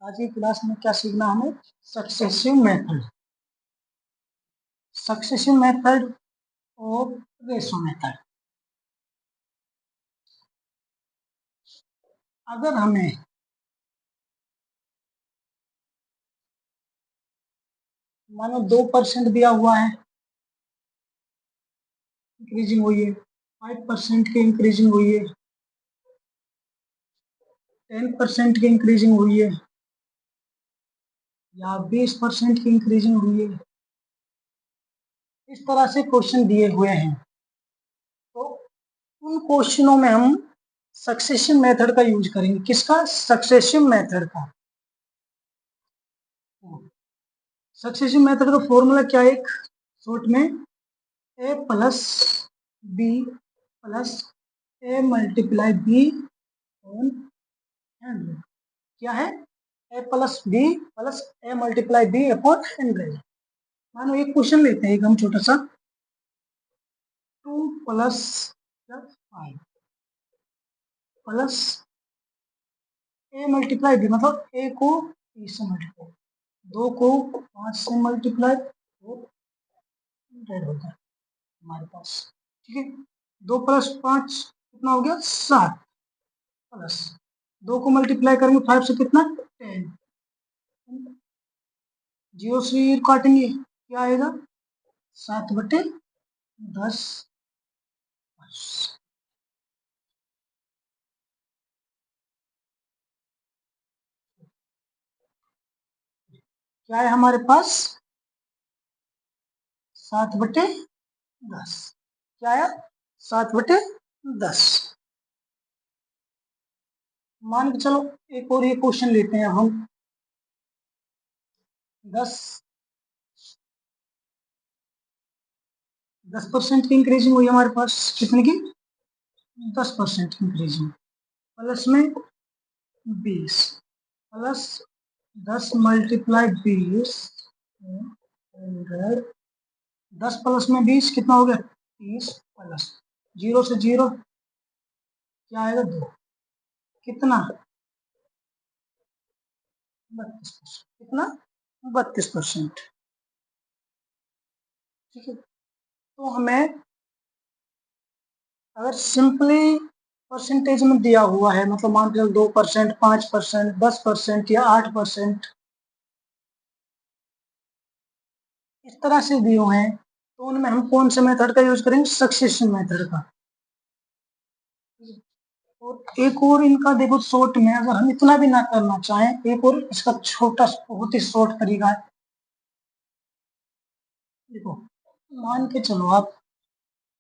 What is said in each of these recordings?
आज की क्लास में क्या सीखना हमें? सक्सेसिव मेथड, सक्सेसिव मेथड और रेशो मेथड। अगर हमें मानो 2% दिया हुआ है, इंक्रीजिंग हुई है, 5% की इंक्रीजिंग हुई है, 10% की इंक्रीजिंग हुई है, या 20% की इंक्रीजिंग हुई है, इस तरह से क्वेश्चन दिए हुए हैं, तो उन क्वेश्चनों में हम सक्सेसिव मेथड का यूज करेंगे। किसका? सक्सेसिव मेथड का। सक्सेसिव मेथड का फॉर्मूला क्या है? एक शॉर्ट में A plus B plus A multiply B on 100। क्या है? A plus B plus A multiply B upon 100। मानो एक क्वेश्चन लेते हैं, एक हम छोटा सा, 2 plus 5 plus A multiply B, मतलब ए को 30 से मल्टीप्लाई, 2 को 5 से मल्टीप्लाई, तो 100 होता है हमारे पास। ठीक है, 2 प्लस 5 कितना हो गया? 7, प्लस 2 को मल्टीप्लाई करेंगे 5 से, कितना? 10। जीरो से काटेंगे, क्या आएगा? 7/10। क्या है हमारे पास? 7/10। क्या है? 7/10। मान के चलो एक और ये क्वेश्चन लेते हैं हम, 10% की इंक्रीजिंग हुई हमारे पास, कितने की? 10% की इंक्रीजिंग, प्लस में 20 प्लस 10 मल्टीप्लाई 20, 100, 10 प्लस में 20 कितना हो गया? 30, प्लस 0 से 0 क्या आएगा? 2, कितना? 32%। कितना? 32%। ठीक है, तो हमें अगर सिंपली परसेंटेज में दिया हुआ है, मतलब मान लो 2%, 5%, 10% या 8%, इस तरह से दिए हुए हैं, तो उनमें हम कौन से मेथड का यूज करेंगे? सक्सेशन मेथड का। और एक और इनका देखो, शॉर्ट में अगर हम इतना भी ना करना चाहें, एक और इसका छोटा बहुत ही शॉर्ट तरीका है। देखो, मान के चलो आप,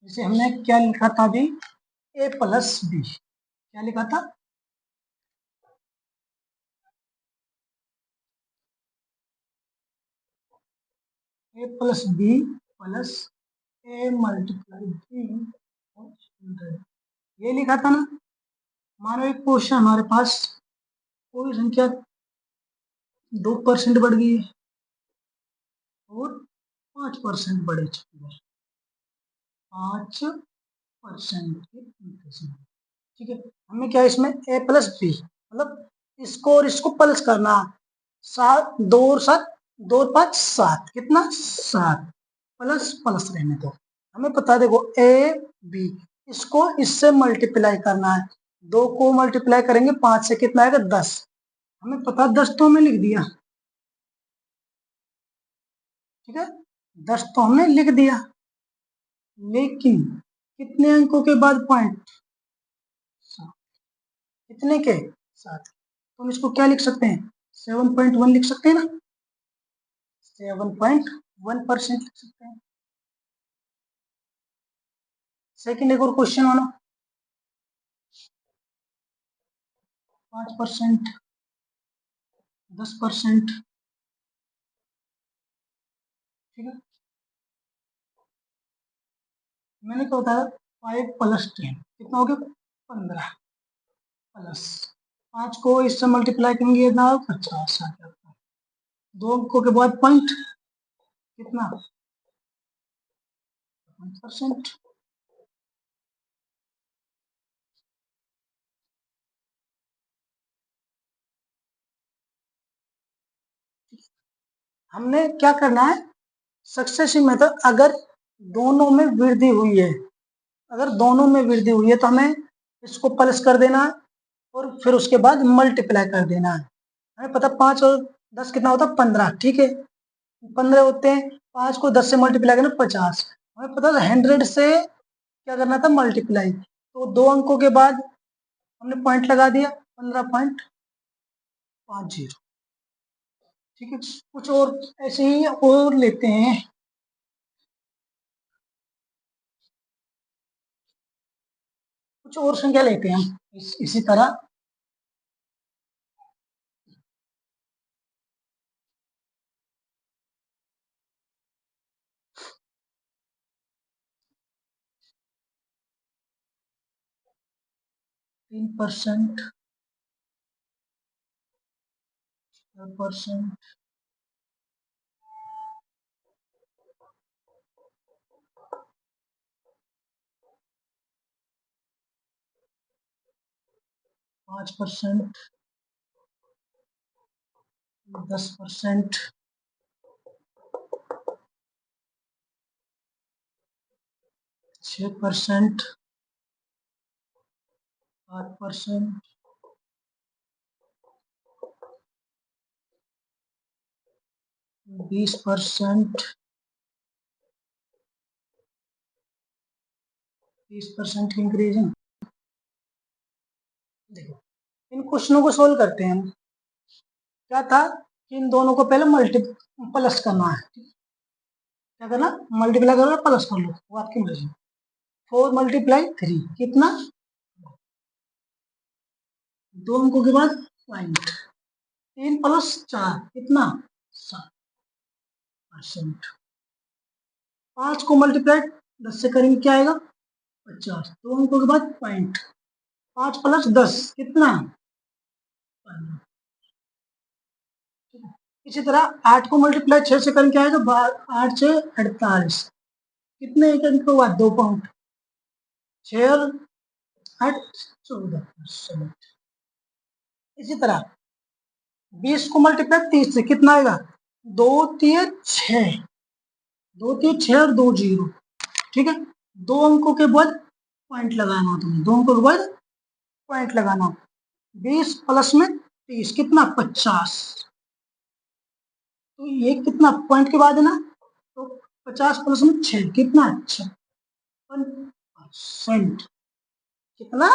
जैसे हमने क्या लिखा था अभी, ए प्लस बी, क्या लिखा था? ए plus B plus A multiply B, ये लिखा था ना। मानो एक क्वेश्चन हमारे पास, कोई संख्या 2% बढ़ गई है और 5% बढ़ चुकी है, 5% की increase में। ठीक है, हमें क्या है इसमें? ए प्लस बी, मतलब इसको और इसको प्लस करना। 7, 2 और 7, 2 और 5 7, कितना? 7, प्लस प्लस रहने दो। हमें पता है, देखो ए बी, इसको इससे मल्टीप्लाई करना है, 2 को मल्टीप्लाई करेंगे 5 से, कितना आएगा? 10। हमें पता 10 तो हमने लिख दिया, ठीक है, 10 तो हमने लिख दिया, लेकिन कितने अंकों के बाद पॉइंट? कितने के साथ? तुम इसको क्या लिख सकते हैं? 7.1 लिख सकते हैं ना, 7.1% लिख सकते हैं। सेकंड एक और क्वेश्चन मानो, 5%, 10%, ठीक है, मैंने क्या बताया? 5 प्लस 10 कितना हो गया? 15, प्लस 5 को इससे मल्टीप्लाई करेंगे ना, 50 आ जाता है, 2 अंकों के बाद पॉइंट, कितना? 1%। हमने क्या करना है, सक्सेसिव मेथड अगर दोनों में वृद्धि हुई है, अगर दोनों में वृद्धि हुई है तो हमें इसको प्लस कर देना है और फिर उसके बाद मल्टीप्लाई कर देना है। हमें पता 5 और 10 कितना होता है, 15, ठीक है, 15 होते हैं, 5 को 10 से मल्टीप्लाई करना 50। हमें पता था 100 से क्या करना था, मल्टीप्लाई, तो 2 अंकों के बाद हमने पॉइंट लगा दिया 15.50, ठीक है। कुछ और ऐसे ही और लेते हैं, कुछ और संख्या लेते हैं हम इसी तरह। 3%, 4%, 5%, 10%, 6%, 8%, 20%, 30% की इंक्रीजिंग। देखो, इन क्वेश्चनों को सोल्व करते हैं हम। क्या था कि इन दोनों को पहले प्लस करना है, क्या करना, मल्टीप्लाई करो प्लस कर लो, वो आपकी मर्जी। 4 × 3 कितना, 2 अंकों के बाद पॉइंट, 3 + 4 कितना, 7%। 5 को मल्टीप्लाई 10 से करेंगे क्या आएगा, 50, 2 अंकों के बाद पॉइंट, 5 + 10 कितना, 15। इसी तरह 8 को मल्टीप्लाई 6 से करेंगे क्या आएगा, 8 से 48, कितने एक अंक के बाद 2 पॉइंट, 6 और 8, 14%। इसी तरह 20 को मल्टीप्लाई 30 से कितना आएगा, 2 3 6, 2 3 6 और 2 0, ठीक है। 2 अंकों के बाद पॉइंट लगाना, तुम्हें 2 अंकों के बाद पॉइंट लगाना। 20 प्लस में 30 कितना, 50, तो ये कितना पॉइंट के बाद है ना, तो 50 प्लस में 6 कितना, 56%, कितना,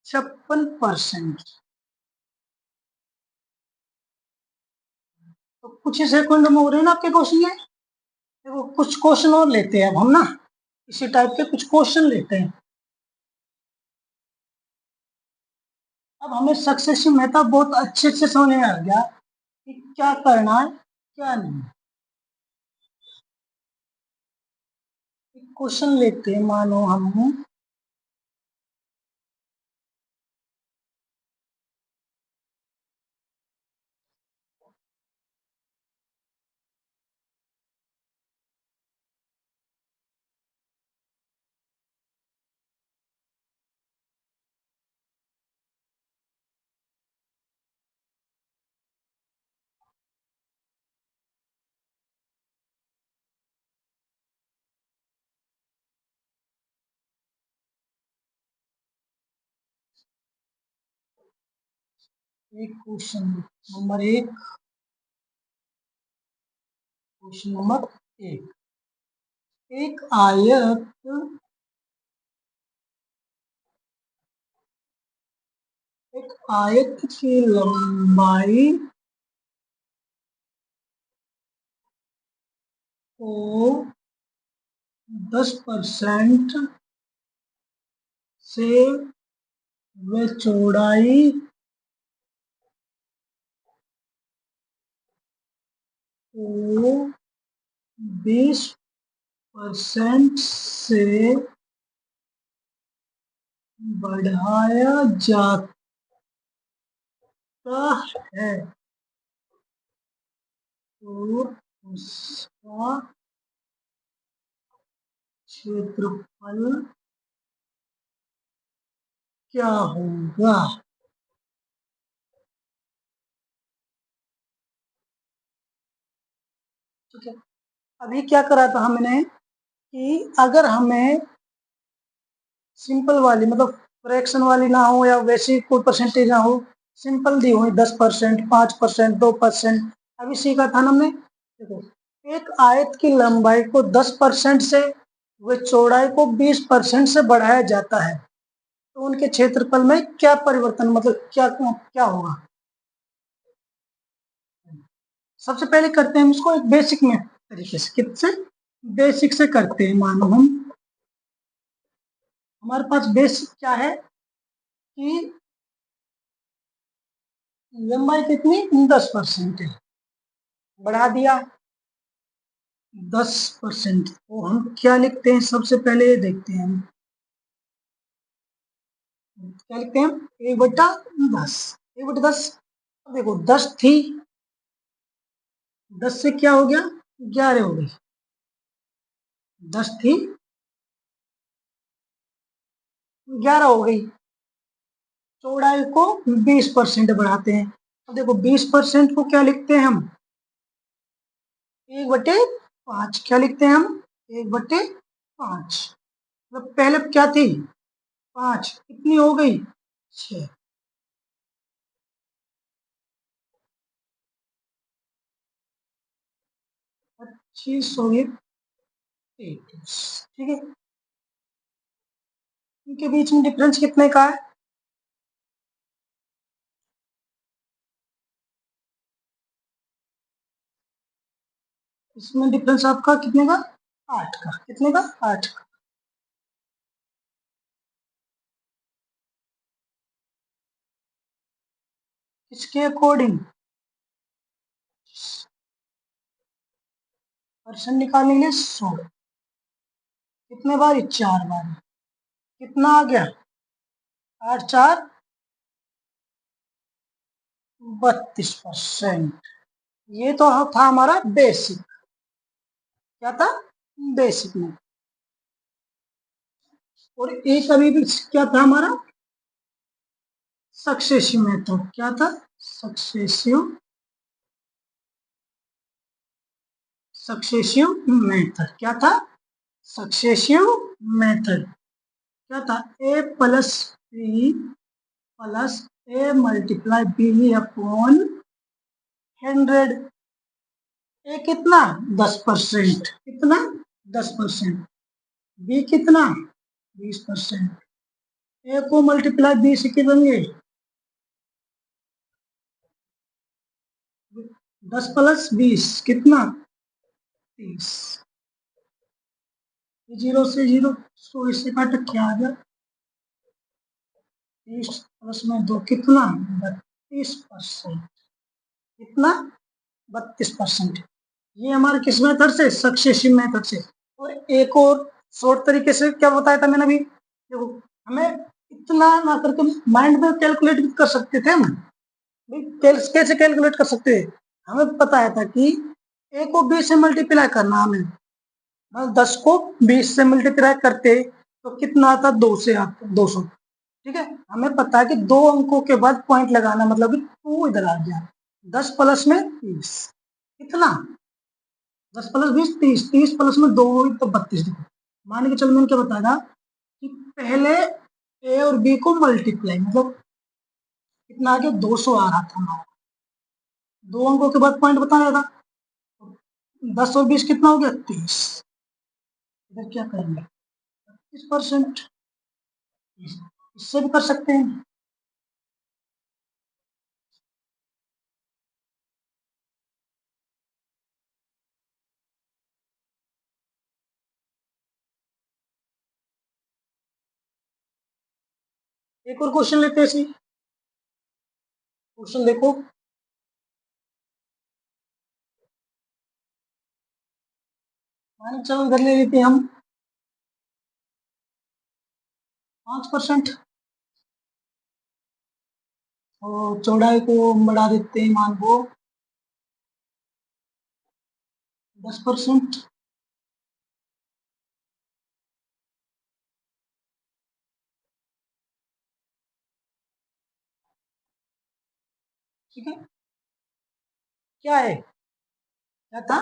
56%। तो कुछ ही सेकंड में हो रहे हैं ना आपके क्वेश्चन ये। देखो कुछ क्वेश्चन और लेते हैं अब हम ना, इसी टाइप के कुछ क्वेश्चन लेते हैं। अब हमें सक्सेसिव मेथड बहुत अच्छे से समझ में आ गया कि क्या करना है क्या नहीं। क्वेश्चन लेते हैं, मानो हम एक क्वेश्चन नंबर एक, क्वेश्चन नंबर एक, एक आयत, एक आयत की लंबाई को 10% से व चौड़ाई को 20% से बढ़ाया जाता है तो उसका क्षेत्रफल क्या होगा। ठीक है, अभी क्या करा था हमने कि अगर हमें सिंपल वाली मतलब फ्रैक्शन वाली ना हो या वैसी कोई परसेंटेज ना हो, सिंपल दी हुई 10%, 5%, 2%, अभी सीखा था ना हमने। देखो, एक आयत की लंबाई को 10% से व चौड़ाई को 20% से बढ़ाया जाता है तो उनके क्षेत्रफल में क्या परिवर्तन मतलब क्या क्या होगा। सबसे पहले करते हैं हम इसको एक बेसिक में तरीके से, किससे बेसिक से करते हैं। मानो हम हमारे पास बेसिक क्या है कि लंबाई कितनी 10% है, बढ़ा दिया 10%। तो हम क्या लिखते हैं, सबसे पहले ये देखते हैं हम क्या लिखते हैं, 1/10। 1/10, देखो 10 थी, 10 से क्या हो गया 11 हो गई, 10 थी 11 हो गई। चौड़ाई को 20% बढ़ाते हैं। अब देखो 20% को क्या लिखते हैं हम, 1/5। क्या लिखते हैं हम, 1/5। मतलब पहले क्या थी 5, कितनी हो गई 6। 25 हो गई 21। ठीक है, इनके बीच में डिफरेंस कितने का है, इसमें डिफरेंस आपका कितने का 8 का, कितने का 8 का। इसके अकॉर्डिंग परसेंट निकालने के लिए 100, कितने बार 4 बार, कितना आ गया 8×4 32%। ये तो था हमारा बेसिक, क्या था बेसिक में। और एक अभी भी क्या था हमारा सक्सेसिव मेथड, क्या था सक्सेसिव सक्सेसिव मेथड, क्या था सक्सेसिव मेथड। क्या था A+B+A×100। ए कितना 10%, कितना 10%, बी कितना 20%। ए को मल्टीप्लाई बी से कितने 10+20 कितना 30। 0 से 0 100 इससे काट क्या आ गया 30+2 कितना 32%, कितना 32%। ये हमारे किस मेथड से सक्सेसिव मेथड से। और एक और शॉर्ट तरीके से क्या बताया था मैंने अभी, देखो हमें इतना ना करके माइंड में कैलकुलेट भी कर सकते थे हम। कैसे कैलकुलेट कर सकते थे, हमें पता है था कि ए को 20 से मल्टीप्लाई करना हमें, बस 10 को 20 से मल्टीप्लाई करते तो कितना आता 2 से आता 200। ठीक है, हमें पता है कि 2 अंकों के बाद पॉइंट लगाना मतलब कि 2 इधर आ गया, 10 प्लस में 30 कितना 10+20 30, 30 प्लस में 2 हुई तो 32। देखो मान के चलो मैंने क्या बताया कि पहले ए और बी को मल्टीप्लाई मतलब कितना आ गया 200 आ रहा था हमारा, 2 अंकों के बाद पॉइंट बताया था, 10 और 20 कितना हो गया 30। इधर क्या करेंगे 30%, इससे भी कर सकते हैं। एक और क्वेश्चन लेते हैं, क्वेश्चन देखो, मान चलो इधर ले लेते हैं हम 5%, और चौड़ाई को बढ़ा देते हैं मान को 10%। ठीक है, क्या है क्या था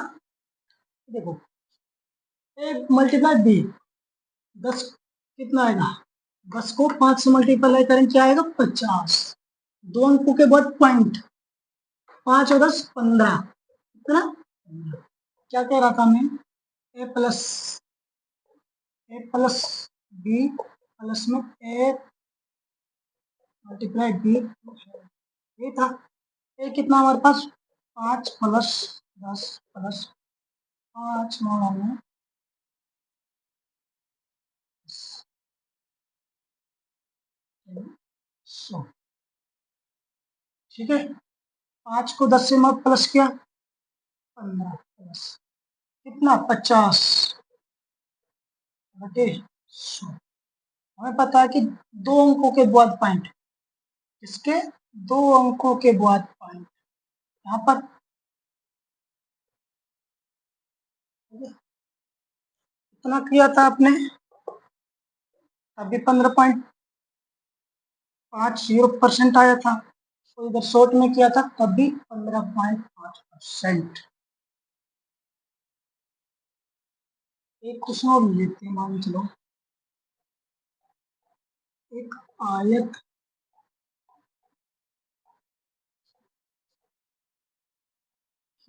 देखो ए मल्टीप्लाई बी, 10 कितना आएगा, 10 को 5 से मल्टीप्लाई करें क्या आएगा 50, दो अंकों के बाद पॉइंट, 5 और 10 15, कितना, क्या कह रहा था मैं, ए प्लस बी प्लस में ए मल्टीप्लाई बी, ये था। ए कितना हमारे पास 5 प्लस 10 प्लस 5 9 में 100, ठीक है। 5 को 10 से मत प्लस किया 15 प्लस कितना 50 बटे 100। हमें पता है कि दो अंकों के बाद पॉइंट, इसके दो अंकों के बाद पॉइंट यहाँ पर कितना किया था आपने, अभी 15.50% आया था, तो इधर शॉर्ट में किया था तब भी 15.5%। एक क्वेश्चन और लेते हैं, मान चलो एक आयत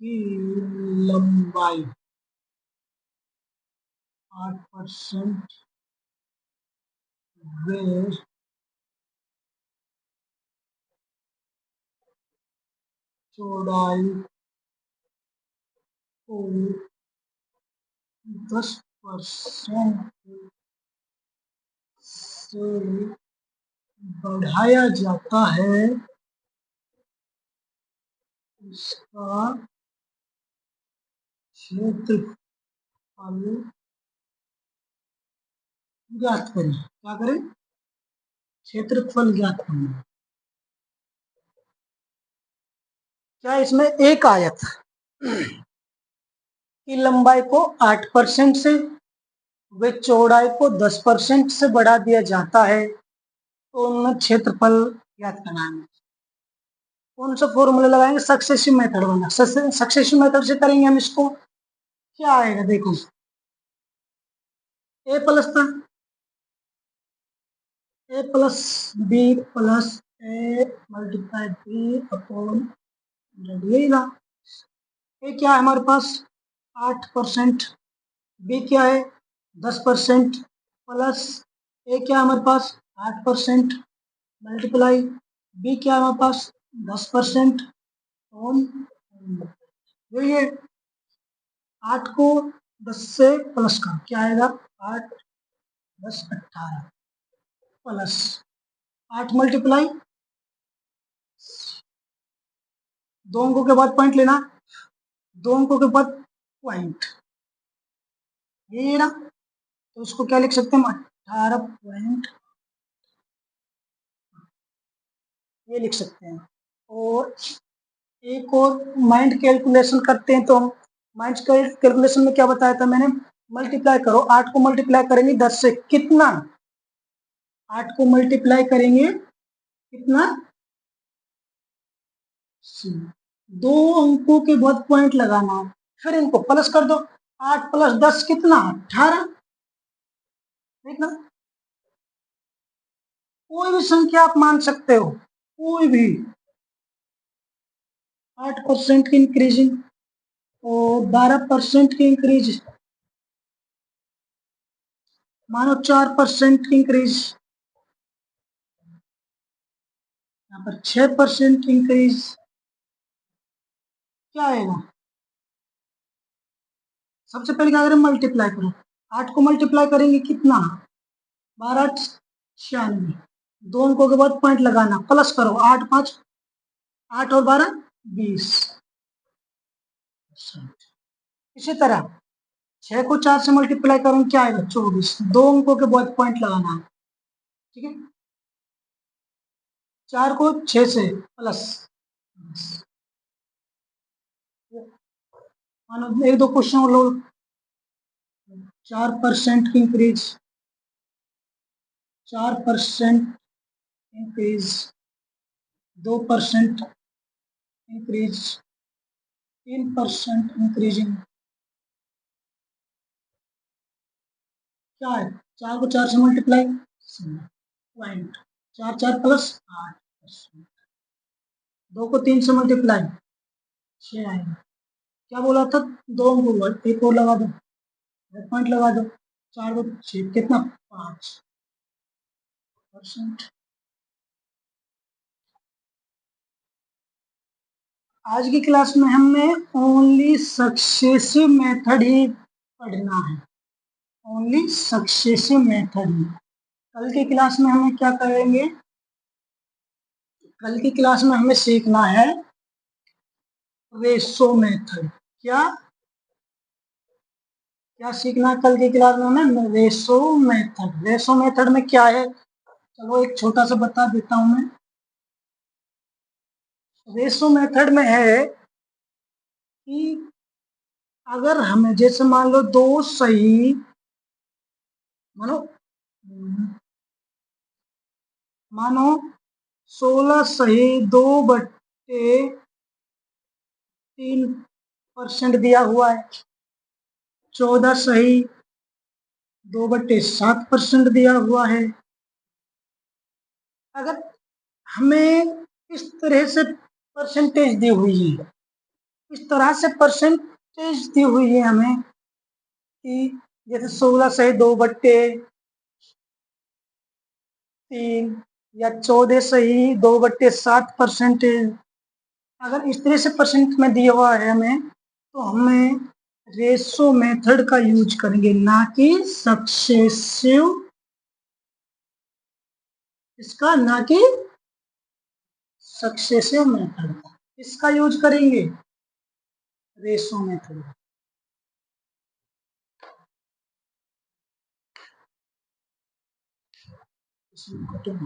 की लंबाई 8% वे चौड़ाई को 10% से बढ़ाया जाता है, इसका क्षेत्रफल ज्ञात करें। क्या करें, क्षेत्रफल ज्ञात करें। क्या इसमें एक आयत की लंबाई को 8% से वे चौड़ाई को 10% से बढ़ा दिया जाता है, तो उनमें क्षेत्रफल ज्ञात करना है। कौन सा फॉर्मूला लगाएंगे, सक्सेसिव मेथड वाला, सक्सेसिव मेथड से करेंगे हम इसको। क्या आएगा देखो, ए प्लस था, ए plus B plus A multiply B upon यही ना। ए क्या है हमारे पास 8%, बी क्या है 10% प्लस ए क्या है हमारे पास 8% मल्टीप्लाई बी क्या है हमारे पास 10% ऑन, यही है। 8 को 10 से प्लस का क्या आएगा, 8 10 18 प्लस 8 मल्टीप्लाई, दो अंकों के बाद पॉइंट लेना, दो अंकों के बाद पॉइंट, ये ना, तो इसको क्या लिख सकते हैं हम 18 पॉइंट, ये लिख सकते हैं। और एक और माइंड कैलकुलेशन करते हैं, तो हम माइंड कैलकुलेशन में क्या बताया था मैंने, मल्टीप्लाई करो, 8 को मल्टीप्लाई करेंगे 10 से कितना, 8 को मल्टीप्लाई करेंगे कितना, दो अंकों के बाद पॉइंट लगाना, फिर इनको प्लस कर दो, 8 प्लस 10 कितना 18, देखना कोई भी संख्या आप मान सकते हो, कोई भी 8% की इंक्रीजिंग और 12% की इंक्रीज, मानो 4% की इंक्रीज, यहाँ पर 6% की इंक्रीज, क्या आएगा, सबसे पहले क्या करें मल्टीप्लाई करो, 8 को मल्टीप्लाई करेंगे कितना 12 96, दो अंकों के बाद पॉइंट लगाना, प्लस करो 8 5 8 और 12 20। इसी तरह 6 को 4 से मल्टीप्लाई करें क्या आएगा 24, दो अंकों के बाद पॉइंट लगाना है, ठीक है। 4 को 6 से प्लस, मानो एक दो क्वेश्चन और लो, 4% की इंक्रीज, 4% इंक्रीज, 2% इंक्रीज, 3% इंक्रीजिंग, क्या है, 4 को 4 से मल्टीप्लाई, पॉइंट 4 4 प्लस 8%, 2 को 3 से मल्टीप्लाई 6 आएगा। क्या बोला था, 2 अंक बोला, एक और लगा दो, पॉइंट लगा दो, 4 को 6 कितना 5%। आज की क्लास में हमें ओनली सक्सेसिव मेथड ही पढ़ना है, ओनली सक्सेसिव मेथड ही। कल की क्लास में हमें क्या करेंगे, कल की क्लास में हमें सीखना है रेशो मेथड। क्या क्या सीखना है कल की क्लास में हमें, रेशो मेथड। रेशो मेथड में क्या है, चलो एक छोटा सा बता देता हूं मैं। रेशो मेथड में है कि अगर हमें जैसे मान लो दो सही, मानो मानो 16 सही 2/3% दिया हुआ है, 14 सही 2/7% दिया हुआ है। अगर हमें इस तरह से परसेंटेज दी हुई है, इस तरह से परसेंटेज दी हुई है हमें कि जैसे 16 सही 2/3 या 14 सही 2/7%, अगर इस तरह से परसेंट में दिया हुआ है हमें, तो हमें रेशो मेथड का यूज करेंगे, ना कि सक्सेसिव, इसका ना कि सक्सेसिव मेथड का। इसका यूज करेंगे रेशो मेथड। इसमें कटिंग